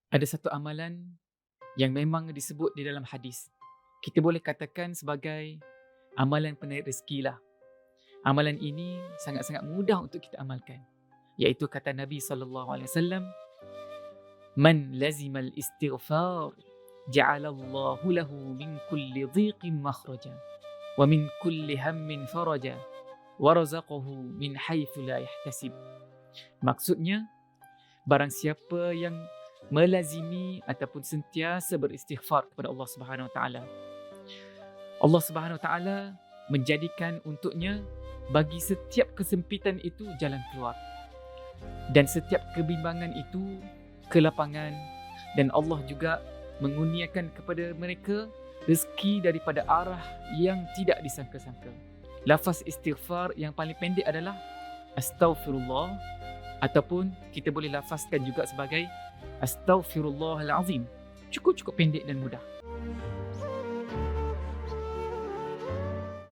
Ada satu amalan yang memang disebut di dalam hadis. Kita boleh katakan sebagai amalan penarik rezeki lah. Amalan ini sangat-sangat mudah untuk kita amalkan. Iaitu kata Nabi SAW, "Man lazimal istighfar, ja'alallahu lahu min kulli dhiqin makhraja, wa min kulli hammin faraja, wa razaqahu min haitsu la yahtasib." Maksudnya, barang siapa yang melazimi ataupun sentiasa beristighfar kepada Allah Subhanahu Wa Taala, Allah Subhanahu Wa Taala menjadikan untuknya bagi setiap kesempitan itu jalan keluar, dan setiap kebimbangan itu kelapangan, dan Allah juga mengurniakan kepada mereka rezeki daripada arah yang tidak disangka-sangka. Lafaz istighfar yang paling pendek adalah astaghfirullah, ataupun kita boleh lafazkan juga sebagai astaghfirullahalazim. Cukup pendek dan mudah.